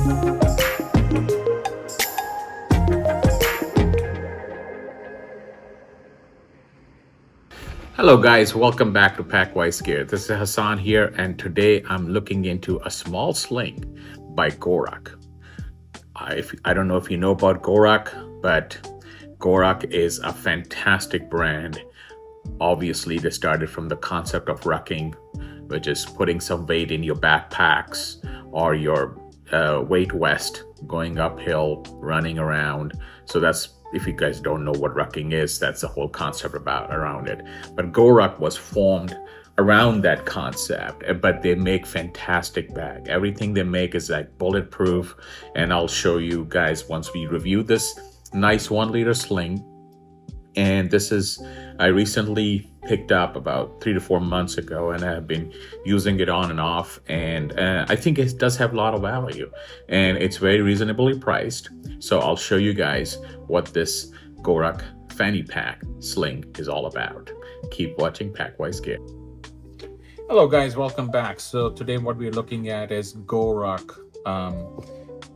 Hello guys, welcome back to PackWiseGear. This is Hassan here, and today I'm looking into a small sling by GORUCK. I don't know if you know about GORUCK, but GORUCK is a fantastic brand. Obviously, they started from the concept of rucking, which is putting some weight in your backpacks or your weight vest, going uphill, running around. So that's, if you guys don't know what rucking is, that's the whole concept around it. But GORUCK was formed around that concept, but they make fantastic bag. Everything they make is like bulletproof, and I'll show you guys once we review this nice 1 liter sling. And this is, I recently picked up about 3 to 4 months ago, and I've been using it on and off, and I think it does have a lot of value, and it's very reasonably priced. So I'll show you guys what this GORUCK Fanny Pack sling is all about. Keep watching PackWiseGear. Hello guys, welcome back. So today what we're looking at is GORUCK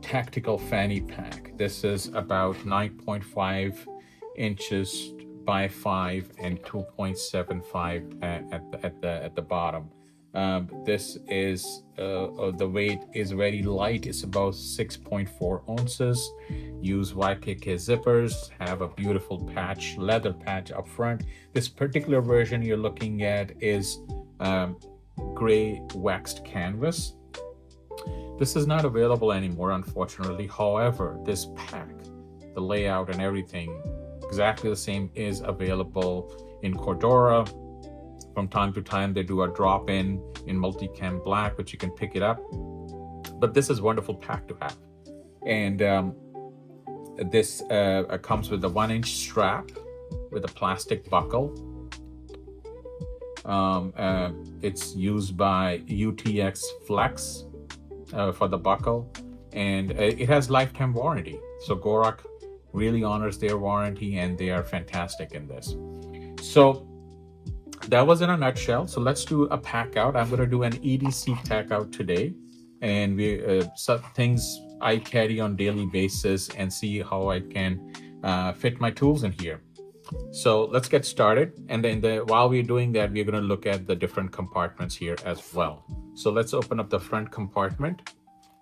Tactical Fanny Pack. This is about 9.5 inches by 5 and 2.75 at the bottom. This is the weight is very light. It's about 6.4 ounces. Use YKK zippers. Have a beautiful patch, leather patch up front. This particular version you're looking at is gray waxed canvas. This is not available anymore, unfortunately. However, this pack, the layout and everything, exactly the same, is available in Cordura. From time to time, they do a drop-in multicam black, which you can pick it up. But this is a wonderful pack to have. And this comes with a 1-inch strap with a plastic buckle. It's used by UTX Flex for the buckle, and it has lifetime warranty. So GORUCK really honors their warranty, and they are fantastic in this. So that was in a nutshell. So let's do a pack out. I'm going to do an EDC pack out today, and we some things I carry on daily basis, and see how I can fit my tools in here. So let's get started, and then while we're doing that, we're going to look at the different compartments here as well. So let's open up the front compartment,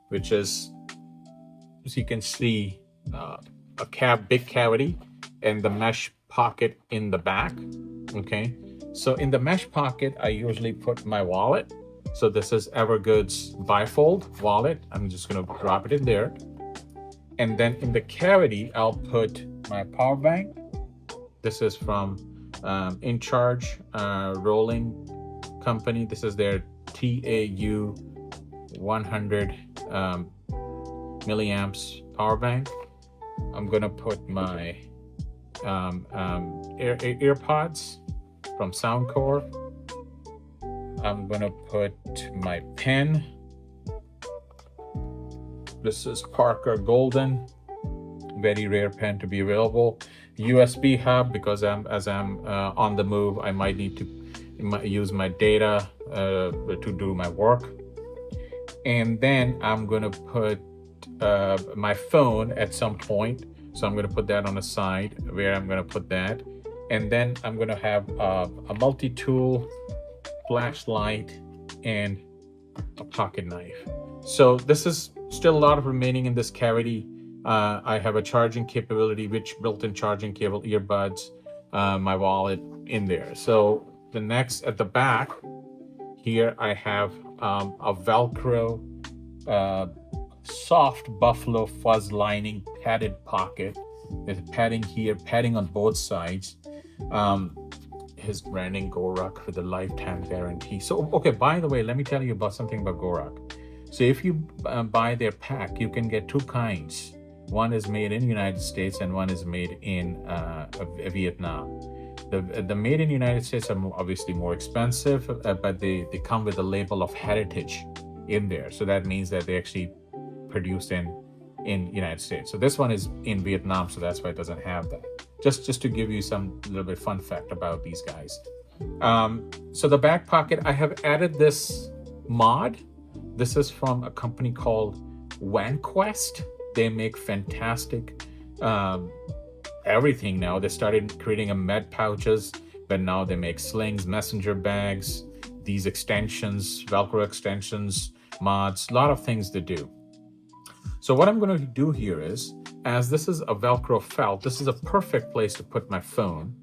which is, as you can see, a big cavity and the mesh pocket in the back. Okay, so in the mesh pocket I usually put my wallet. So this is EVERGOODS bifold wallet. I'm just going to drop it in there, and then in the cavity I'll put my power bank. This is from In Charge Rolling Company. This is their TAU 100 milliamps power bank. I'm gonna put my earpods from Soundcore. I'm gonna put my pen. This is Parker Golden, very rare pen to be available. USB hub, because as I'm on the move, I might need to use my data to do my work. And then I'm gonna put my phone at some point, so I'm going to put that on the side where I'm going to put that. And then I'm going to have a multi-tool, flashlight, and a pocket knife. So this is still a lot of remaining in this cavity. I have a charging capability, which built-in charging cable, earbuds, my wallet in there. So the next, at the back here, I have a Velcro soft buffalo fuzz lining padded pocket. There's padding here, padding on both sides. His branding GORUCK with a lifetime guarantee. So okay, by the way, let me tell you about something about GORUCK. So if you buy their pack, you can get 2 kinds. One is made in the United States and one is made in Vietnam. The made in the United States are obviously more expensive, but they come with a label of heritage in there. So that means that they actually produced in United States. So this one is in Vietnam, so that's why it doesn't have that. Just to give you some little bit fun fact about these guys. So the back pocket, I have added this mod. This is from a company called Vanquest, they make fantastic everything now. They started creating a med pouches, but now they make slings, messenger bags, these extensions, Velcro extensions, mods, a lot of things to do. So what I'm going to do here is, as this is a Velcro felt, this is a perfect place to put my phone.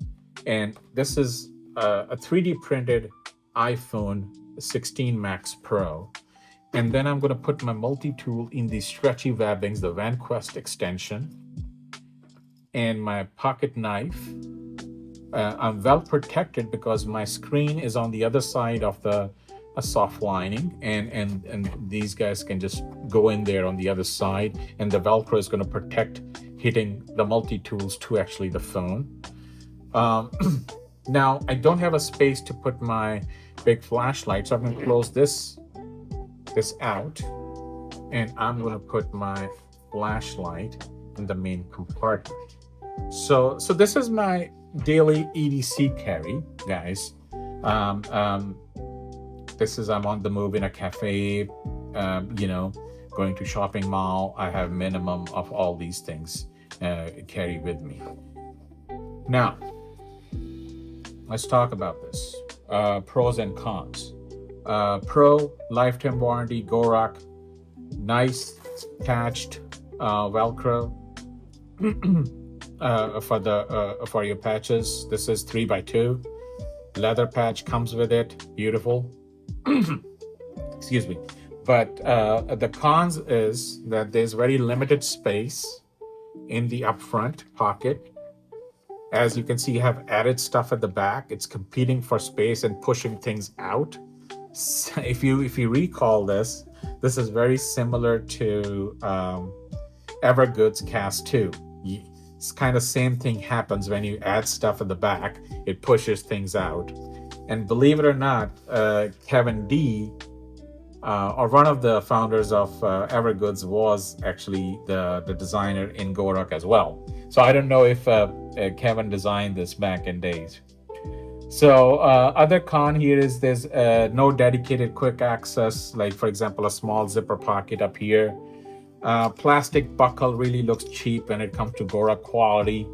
And this is a 3D printed iPhone 16 Max Pro. And then I'm going to put my multi-tool in these stretchy webbings, the Vanquest extension, and my pocket knife. I'm well protected because my screen is on the other side of the soft lining, and these guys can just go in there on the other side, and the Velcro is going to protect hitting the multi-tools to actually the phone. Now, I don't have a space to put my big flashlight, so I'm going to close this out, and I'm going to put my flashlight in the main compartment. So this is my daily EDC carry, guys. This is, I'm on the move in a cafe, going to shopping mall. I have minimum of all these things carry with me. Now, let's talk about this. Pros and cons. Pro, lifetime warranty, GORUCK, nice attached Velcro for your patches. This is 3x2. Leather patch comes with it, beautiful. Excuse me. But the cons is that there's very limited space in the upfront pocket. As you can see, you have added stuff at the back. It's competing for space and pushing things out. So if you recall this is very similar to EVERGOODS Cast 2. It's kind of same thing happens when you add stuff at the back. It pushes things out. And believe it or not, Kevin D, or one of the founders of EVERGOODS, was actually the designer in GORUCK as well. So I don't know if Kevin designed this back in days. So other con here is there's no dedicated quick access, like for example, a small zipper pocket up here. Plastic buckle really looks cheap when it comes to GORUCK quality.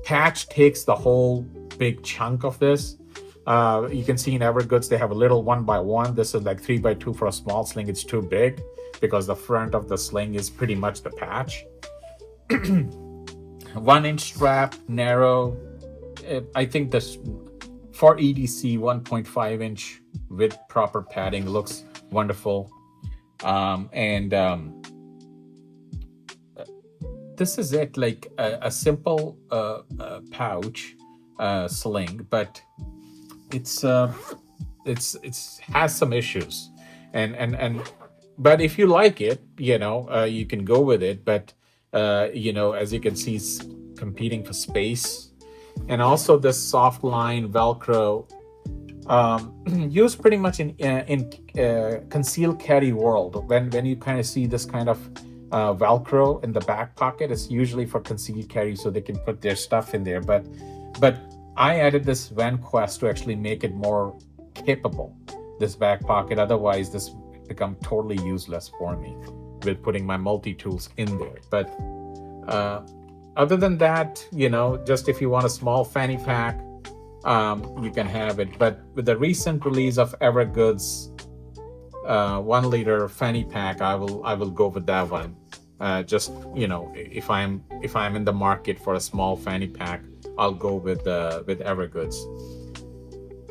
Patch takes the whole big chunk of this. You can see in EVERGOODS they have a little 1x1. This is like 3x2 for a small sling. It's too big because the front of the sling is pretty much the patch. 1-inch strap, narrow. I think this for EDC 1.5-inch with proper padding looks wonderful. This is it, like a simple pouch sling, but it's has some issues, but if you like it, you can go with it. But as you can see, it's competing for space. And also this soft line Velcro, used pretty much in concealed carry world. When you kind of see this kind of Velcro in the back pocket, it's usually for concealed carry, so they can put their stuff in there. But I added this Vanquest to actually make it more capable, this back pocket. Otherwise, this become totally useless for me with putting my multi-tools in there. But other than that, just if you want a small fanny pack, you can have it. But with the recent release of EVERGOODS 1 liter fanny pack, I will go with that one. If I'm in the market for a small fanny pack, I'll go with EVERGOODS.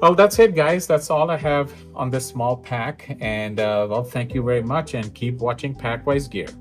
Well, that's it, guys. That's all I have on this small pack. And well, thank you very much, and keep watching PackWiseGear.